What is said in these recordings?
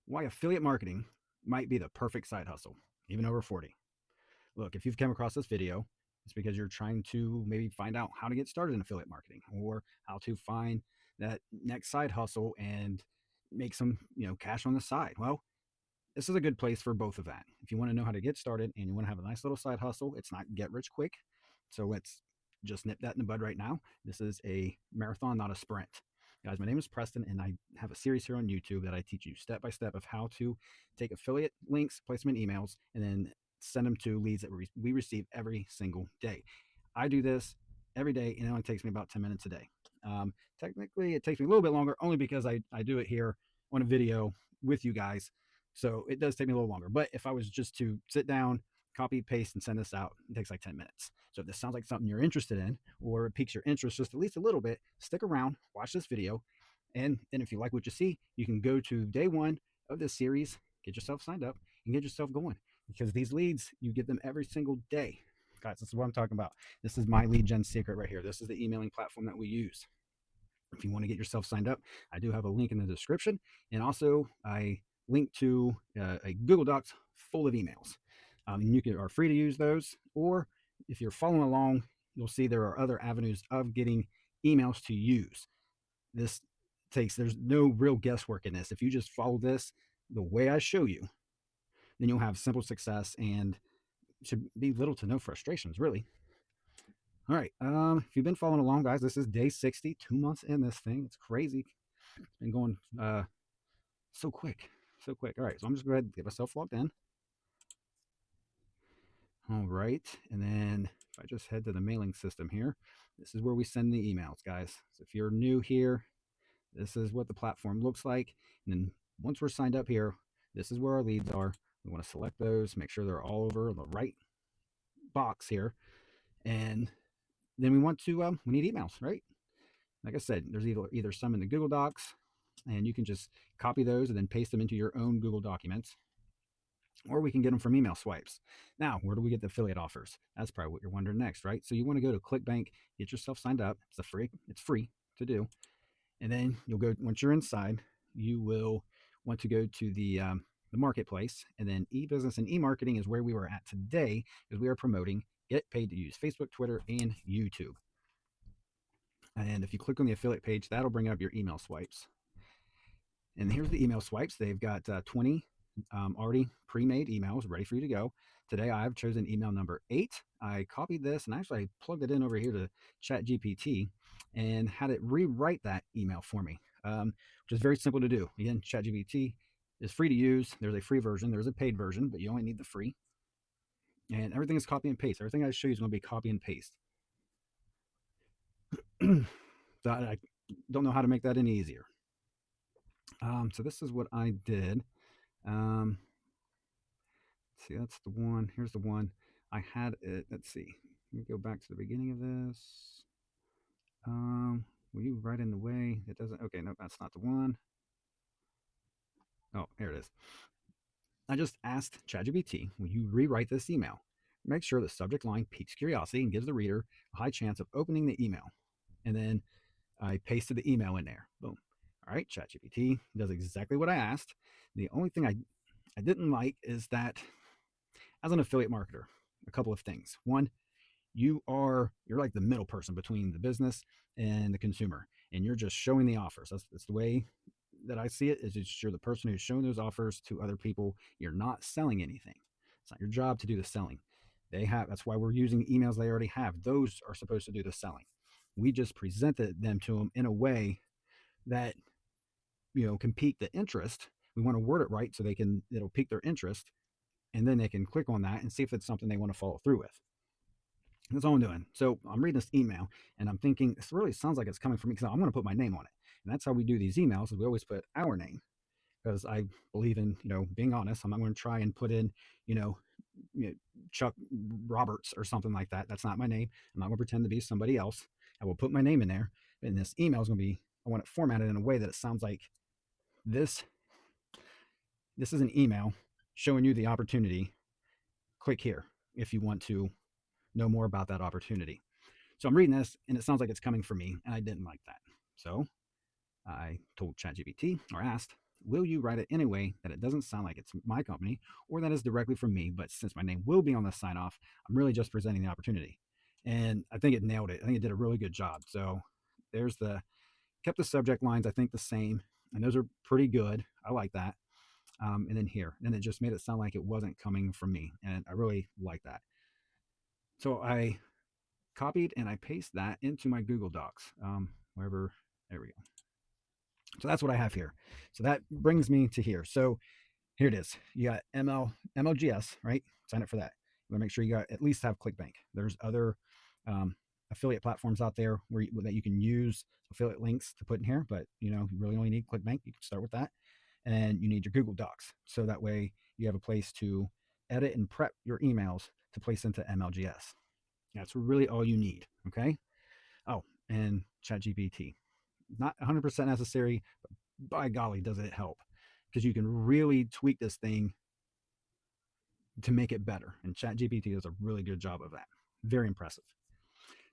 why affiliate marketing might be the perfect side hustle, even over 40. Look, if you've come across this video, it's because you're trying to maybe find out how to get started in affiliate marketing or how to find that next side hustle and make some, cash on the side. Well, this is a good place for both of that. If you want to know how to get started and you want to have a nice little side hustle, it's not get rich quick. So let's just nip that in the bud right now. This is a marathon, not a sprint. Guys, my name is Preston, and I have a series here on YouTube that I teach you step by step of how to take affiliate links, place them in emails, and then send them to leads that we receive every single day. I do this every day, and it only takes me about 10 minutes a day. Technically, it takes me a little bit longer only because I do it here on a video with you guys. So it does take me a little longer. But if I was just to sit down, copy, paste, and send this out, it takes like 10 minutes. So if this sounds like something you're interested in or it piques your interest just at least a little bit, stick around, watch this video. And then if you like what you see, you can go to day one of this series, get yourself signed up, and get yourself going. Because these leads, you get them every single day. Guys, this is what I'm talking about. This is my lead gen secret right here. This is the emailing platform that we use. If you want to get yourself signed up, I do have a link in the description. And also, I link to a Google Docs full of emails. You are free to use those. Or if you're following along, you'll see there are other avenues of getting emails to use. There's no real guesswork in this. If you just follow this the way I show you, then you'll have simple success and should be little to no frustrations, really. All right. If you've been following along, guys, this is day 60, 2 months in this thing. It's crazy. It's been going so quick, so quick. All right. So I'm just going to get myself logged in. All right. And then if I just head to the mailing system here, this is where we send the emails, guys. So if you're new here, this is what the platform looks like. And then once we're signed up here, this is where our leads are. We want to select those, make sure they're all over the right box here. And then we need emails, right? Like I said, there's either some in the Google Docs, and you can just copy those and then paste them into your own Google documents, or we can get them from email swipes. Now, where do we get the affiliate offers? That's probably what you're wondering next, right? So you want to go to ClickBank, get yourself signed up. It's free to do, and then you'll go once you're inside. You will want to go to the marketplace, and then e-business and e-marketing is where we were at today, because we are promoting get paid to use Facebook, Twitter, and YouTube. And if you click on the affiliate page, that'll bring up your email swipes. And here's the email swipes. They've got 20 already pre-made emails ready for you to go. Today, I've chosen email number 8. I copied this and actually I plugged it in over here to ChatGPT and had it rewrite that email for me, which is very simple to do. Again, ChatGPT is free to use. There's a free version. There's a paid version, but you only need the free. And everything is copy and paste. Everything I show you is going to be copy and paste. So I don't know how to make that any easier. So this is what I did. See, that's the one. Here's the one. I had it. Let's see. Let me go back to the beginning of this. Will you write in the way? It doesn't. Okay, no, that's not the one. Oh, here it is. I just asked ChatGPT, will you rewrite this email? Make sure the subject line piques curiosity and gives the reader a high chance of opening the email. And then I pasted the email in there. Boom. All right, ChatGPT does exactly what I asked. The only thing I didn't like is that as an affiliate marketer, a couple of things. One, you're like the middle person between the business and the consumer, and you're just showing the offers. That's the way that I see it. Is just you're the person who's showing those offers to other people. You're not selling anything. It's not your job to do the selling. That's why we're using emails they already have. Those are supposed to do the selling. We just presented them to them in a way that can pique the interest. We want to word it right so it'll pique their interest, and then they can click on that and see if it's something they want to follow through with. That's all I'm doing. So I'm reading this email and I'm thinking, this really sounds like it's coming from me, because I'm going to put my name on it. And that's how we do these emails, is we always put our name, because I believe in, being honest. I'm not going to try and put in, you know, Chuck Roberts or something like that. That's not my name. I'm not going to pretend to be somebody else. I will put my name in there. And this email is going to be, I want it formatted in a way that it sounds like this. This is an email showing you the opportunity. Click here if you want to know more about that opportunity. So I'm reading this and it sounds like it's coming from me, and I didn't like that. So I told ChatGPT, or asked, will you write it in a way that it doesn't sound like it's my company or that is directly from me, but since my name will be on the sign off, I'm really just presenting the opportunity. And I think it nailed it. I think it did a really good job. So there's the kept the subject lines, I think, the same, and those are pretty good. I like that. And then here, and it just made it sound like it wasn't coming from me, and I really like that. So I copied and I paste that into my Google Docs, wherever. There we go. So that's what I have here. So that brings me to here. So here it is. You got MLGS, right? Sign up for that. You want to make sure you got at least have ClickBank. There's other um, affiliate platforms out there that you can use affiliate links to put in here, but you really only need ClickBank. You can start with that, and you need your Google Docs, so that way you have a place to edit and prep your emails to place into MLGS. That's really all you need. Okay. Oh, and ChatGPT. Not 100% necessary, but by golly, does it help? Because you can really tweak this thing to make it better. And ChatGPT does a really good job of that. Very impressive.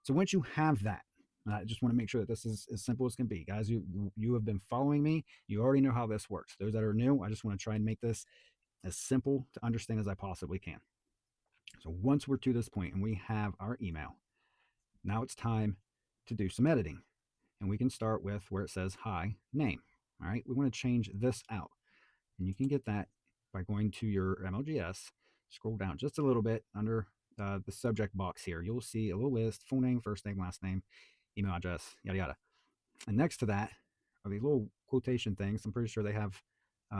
So once you have that, I just want to make sure that this is as simple as can be. Guys, you have been following me. You already know how this works. Those that are new, I just want to try and make this as simple to understand as I possibly can. So once we're to this point and we have our email, now it's time to do some editing. And we can start with where it says hi name. All right, we want to change this out. And you can get that by going to your MLGS, scroll down just a little bit under the subject box here. You'll see a little list, full name, first name, last name, email address, yada, yada. And next to that are these little quotation things. I'm pretty sure they have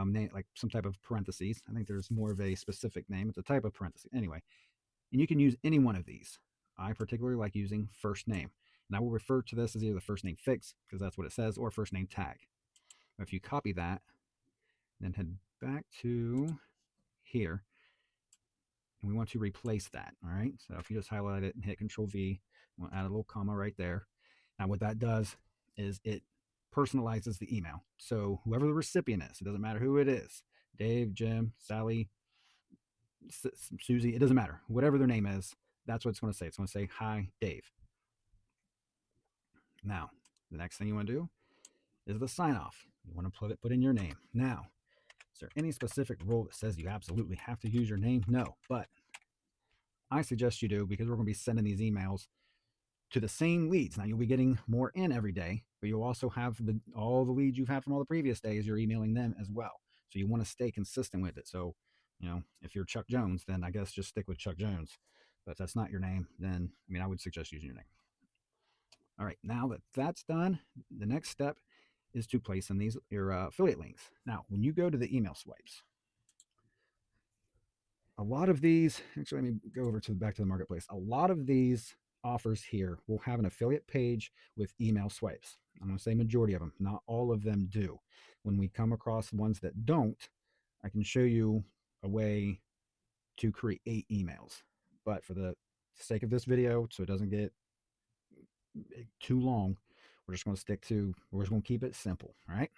name, like some type of parentheses. I think there's more of a specific name. It's a type of parenthesis. Anyway, and you can use any one of these. I particularly like using first name. And I will refer to this as either the first name fix, because that's what it says, or first name tag. If you copy that, then head back to here, and we want to replace that. All right. So if you just highlight it and hit Control V, we'll add a little comma right there. Now, what that does is it personalizes the email. So whoever the recipient is, it doesn't matter who it is, Dave, Jim, Sally, Susie, it doesn't matter. Whatever their name is, that's what it's going to say. It's going to say, hi, Dave. Now, the next thing you want to do is the sign off. You want to put in your name. Now, is there any specific rule that says you absolutely have to use your name? No, but I suggest you do, because we're going to be sending these emails to the same leads. Now, you'll be getting more in every day, but you'll also have all the leads you've had from all the previous days. You're emailing them as well. So you want to stay consistent with it. So, if you're Chuck Jones, then I guess just stick with Chuck Jones. But if that's not your name, then, I would suggest using your name. All right, now that that's done, the next step is to place in your affiliate links. Now, when you go to the email swipes, a lot of these, actually, let me go over to back to the marketplace. A lot of these offers here will have an affiliate page with email swipes. I'm going to say majority of them, not all of them do. When we come across ones that don't, I can show you a way to create emails. But for the sake of this video, so it doesn't get too long, we're just going to keep it simple. All right.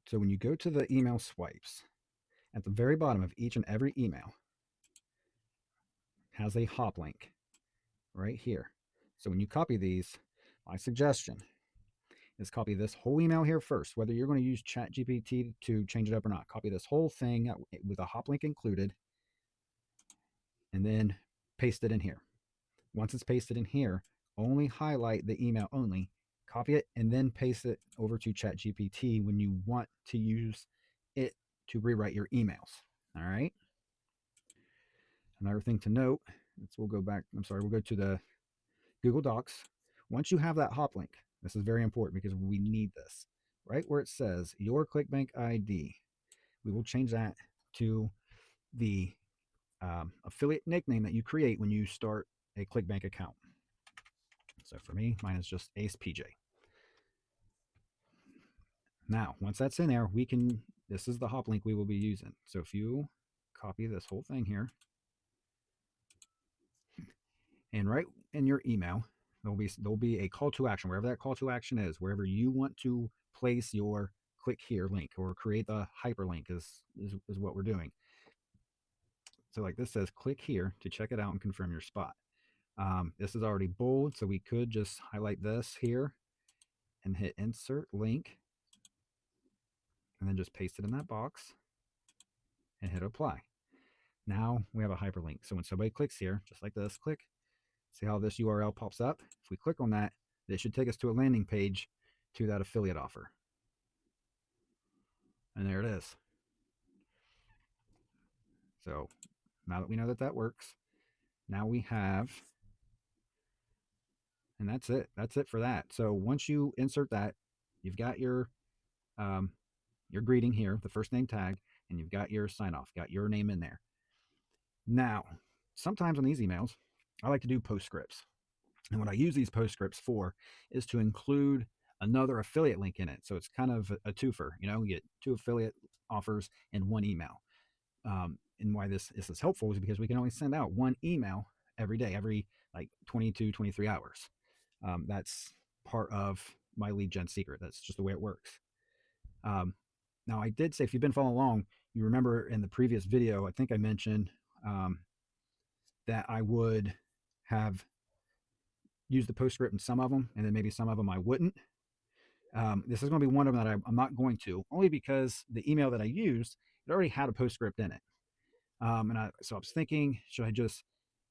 So when you go to the email swipes, at the very bottom of each and every email has a hop link right here. So when you copy these, my suggestion is copy this whole email here first, whether you're going to use ChatGPT to change it up or not. Copy this whole thing with a hop link included, and then paste it in here. Once it's pasted in here, only highlight the email only, copy it, and then paste it over to ChatGPT when you want to use it to rewrite your emails. All right. Another thing to note, we'll go to the Google Docs. Once you have that hop link, this is very important because we need this. Right where it says your ClickBank ID, we will change that to the affiliate nickname that you create when you start a ClickBank account. So for me, mine is just Ace PJ. Now, once that's in there, this is the hop link we will be using. So if you copy this whole thing here, and right in your email, there'll be a call to action, wherever that call to action is, wherever you want to place your click here link or create the hyperlink is what we're doing. So like this says, click here to check it out and confirm your spot. This is already bold, so we could just highlight this here and hit insert link. and then just paste it in that box and hit apply. Now we have a hyperlink. So when somebody clicks here, just like this, click, see how this URL pops up? If we click on that, it should take us to a landing page to that affiliate offer. And there it is. So now that we know that that works, now we have, and that's it. That's it for that. So once you insert that, you've got your greeting here, the first name tag, and you've got your sign off, got your name in there. Now, sometimes on these emails, I like to do postscripts. And what I use these postscripts for is to include another affiliate link in it. So it's kind of a twofer, you know, you get 2 affiliate offers in 1 email. And why this is helpful is because we can only send out 1 email every day, every like 22, 23 hours. That's part of my lead gen secret. That's just the way it works. Now, I did say, if you've been following along, you remember in the previous video, I think I mentioned that I would have used the postscript in some of them, and then maybe some of them I wouldn't. This is going to be one of them that I'm not going to, only because the email that I used, it already had a postscript in it. So I was thinking, should I just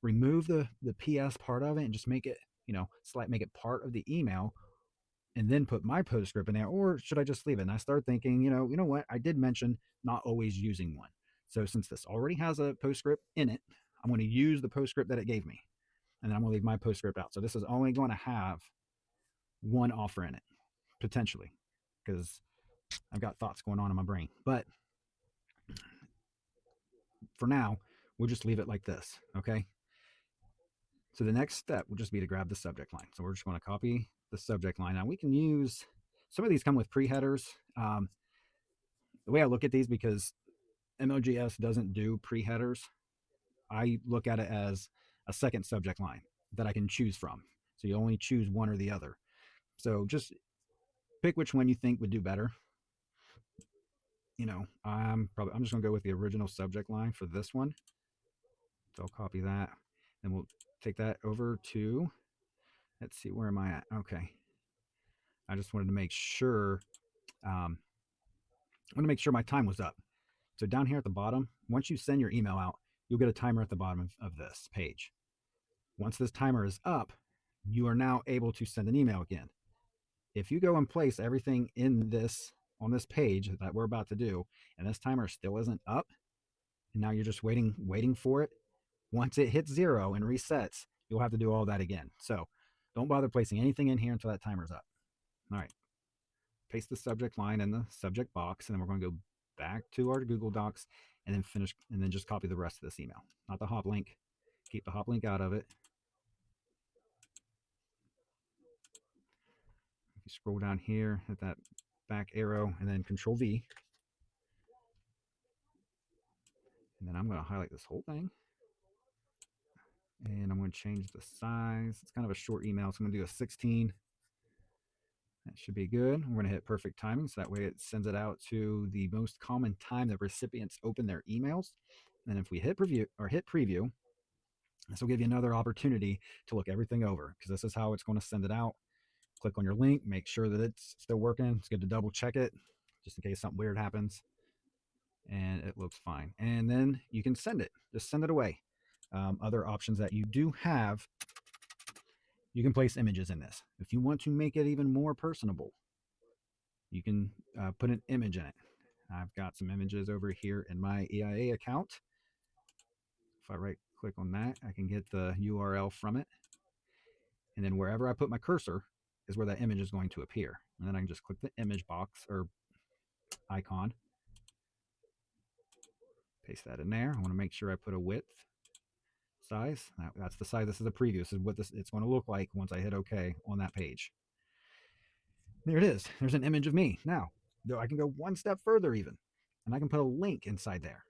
remove the PS part of it and just make it, you know, make it part of the email, and then put my postscript in there, or should I just leave it? And I started thinking, you know what? I did mention not always using one. So since this already has a postscript in it, I'm going to use the postscript that it gave me, and then I'm going to leave my postscript out. So this is only going to have 1 offer in it, potentially, because I've got thoughts going on in my brain. But for now, we'll just leave it like this, okay? So the next step will just be to grab the subject line. So we're just going to copy the subject line. Now we can use, some of these come with pre-headers. The way I look at these, because MLGS doesn't do pre-headers, I look at it as a second subject line that I can choose from. So you only choose one or the other. So just pick which one you think would do better. You know, I'm just going to go with the original subject line for this one. So I'll copy that, and we'll take that over to, let's see, where am I at? Okay. I just wanted to make sure, my time was up. So down here at the bottom, once you send your email out, you'll get a timer at the bottom of this page. Once this timer is up, you are now able to send an email again. If you go and place everything in this, on this page that we're about to do, and this timer still isn't up, and now you're just waiting for it, once it hits 0 and resets, you'll have to do all that again. So don't bother placing anything in here until that timer's up. All right. Paste the subject line in the subject box, and then we're going to go back to our Google Docs and then finish, and then just copy the rest of this email. Not the hop link. Keep the hop link out of it. If you scroll down here, hit that back arrow, and then Control V. And then I'm going to highlight this whole thing. And I'm going to change the size. It's kind of a short email, so I'm going to do a 16. That should be good. We're going to hit perfect timing, so that way it sends it out to the most common time that recipients open their emails. And if we hit preview, this will give you another opportunity to look everything over, because this is how it's going to send it out. Click on your link, make sure that it's still working. It's good to double check it just in case something weird happens. And it looks fine. And then you can send it. Just send it away. Other options that you do have, you can place images in this. If you want to make it even more personable, you can put an image in it. I've got some images over here in my EIA account. If I right click on that, I can get the URL from it. And then wherever I put my cursor is where that image is going to appear. And then I can just click the image box or icon, paste that in there. I want to make sure I put a width size. That's the size. This is a preview. This is what it's going to look like once I hit OK on that page. There it is. There's an image of me. Now, I can go one step further even, and I can put a link inside there.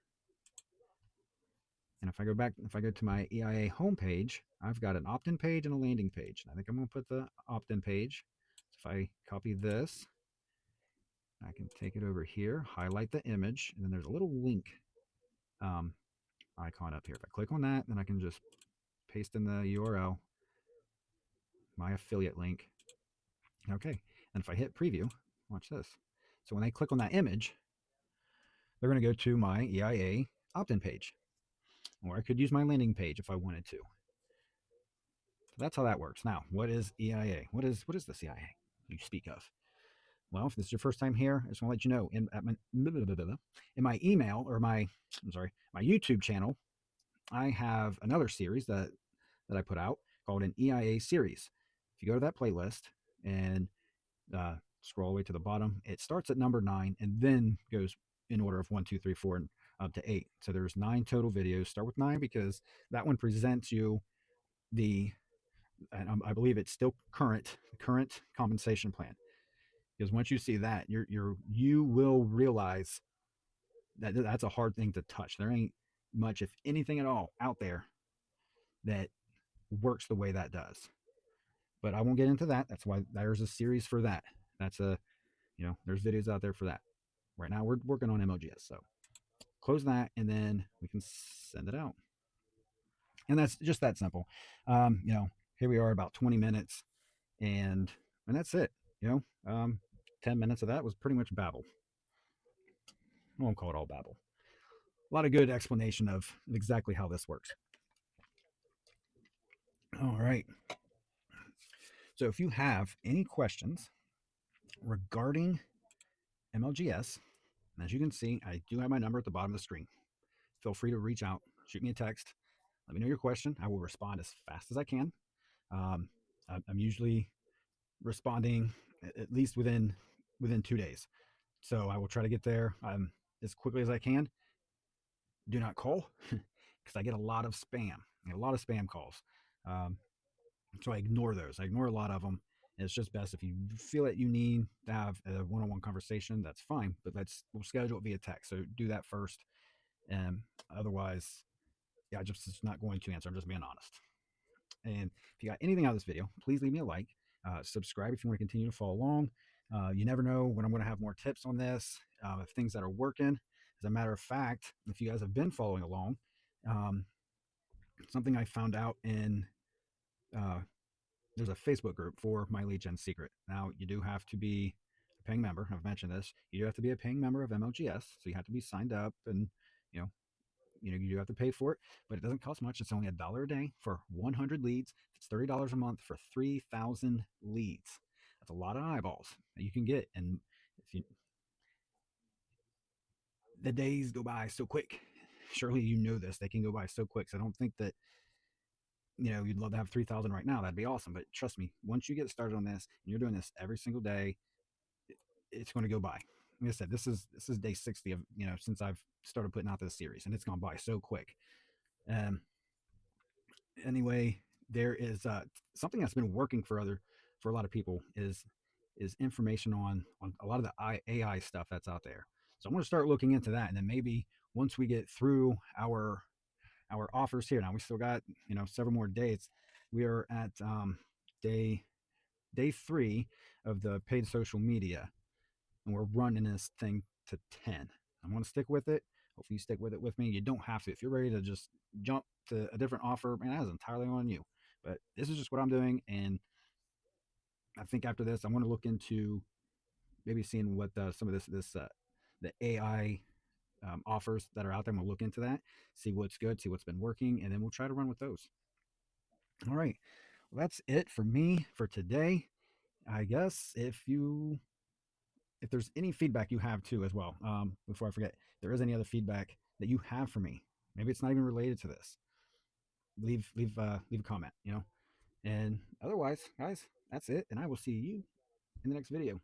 And if I go to my EIA homepage, I've got an opt-in page and a landing page. I think I'm going to put the opt-in page. So if I copy this, I can take it over here, highlight the image, and then there's a little link icon up here. If I click on that, then I can just paste in the URL, my affiliate link. Okay, and if I hit preview, watch this. So when they click on that image, they're going to go to my EIA opt-in page, or I could use my landing page if I wanted to. So that's how that works. Now, what is EIA? What is this EIA you speak of? Well, if this is your first time here, I just want to let you know in my email or my YouTube channel, I have another series that I put out called an EIA series. If you go to that playlist and scroll all the way to the bottom, it starts at number 9 and then goes in order of 1, 2, 3, 4, and up to 8. So there's 9 total videos. Start with 9 because that one presents you the, and I believe it's still current compensation plan. Because once you see that, you will realize that that's a hard thing to touch. There ain't much, if anything at all, out there that works the way that does. But I won't get into that. That's why there's a series for that. That's a, there's videos out there for that. Right now we're working on MLGS. So close that and then we can send it out. And that's just that simple. Here we are about 20 minutes and that's it. 10 minutes of that was pretty much babble. I won't call it all babble. A lot of good explanation of exactly how this works. All right. So if you have any questions regarding MLGS, and as you can see, I do have my number at the bottom of the screen. Feel free to reach out, shoot me a text, let me know your question. I will respond as fast as I can. I'm usually responding at least within 2 days. So I will try to get there as quickly as I can. Do not call because I get a lot of spam. I get a lot of spam calls. So I ignore those. I ignore a lot of them. And it's just best if you feel that you need to have a one-on-one conversation, that's fine. But we'll schedule it via text. So do that first. And otherwise, yeah, just not going to answer. I'm just being honest. And if you got anything out of this video, please leave me a like. Subscribe if you want to continue to follow along. You never know when I'm going to have more tips on this, of things that are working. As a matter of fact, if you guys have been following along, something I found out in there's a Facebook group for My Lead Gen Secret. Now, you do have to be a paying member. I've mentioned this. You do have to be a paying member of MLGS, so you have to be signed up, and you know, you do have to pay for it, but it doesn't cost much. It's only $1 a day for 100 leads. It's $30 a month for 3,000 leads. That's a lot of eyeballs that you can get, and if you the days go by so quick. Surely you know this. They can go by so quick. So I don't think that you'd love to have 3,000 right now. That'd be awesome. But trust me, once you get started on this and you're doing this every single day, it's going to go by. Like I said, this is day 60 of since I've started putting out this series, and it's gone by so quick. Anyway, there is something that's been working for a lot of people is information on a lot of the AI stuff that's out there. So I'm going to start looking into that, and then maybe once we get through our offers here, now we still got several more days. We are at day 3 of the paid social media, and we're running this thing to 10. I'm going to stick with it. Hopefully you stick with it with me. You don't have to. If you're ready to just jump to a different offer, man, that is entirely on you. But this is just what I'm doing, and I think after this, I'm going to look into maybe seeing what some of the AI offers that are out there. I'm going to look into that, see what's good, see what's been working, and then we'll try to run with those. All right. Well, that's it for me for today. I guess if there's any feedback you have too as well, before I forget, if there is any other feedback that you have for me, maybe it's not even related to this, leave a comment, and otherwise, guys, that's it, and I will see you in the next video.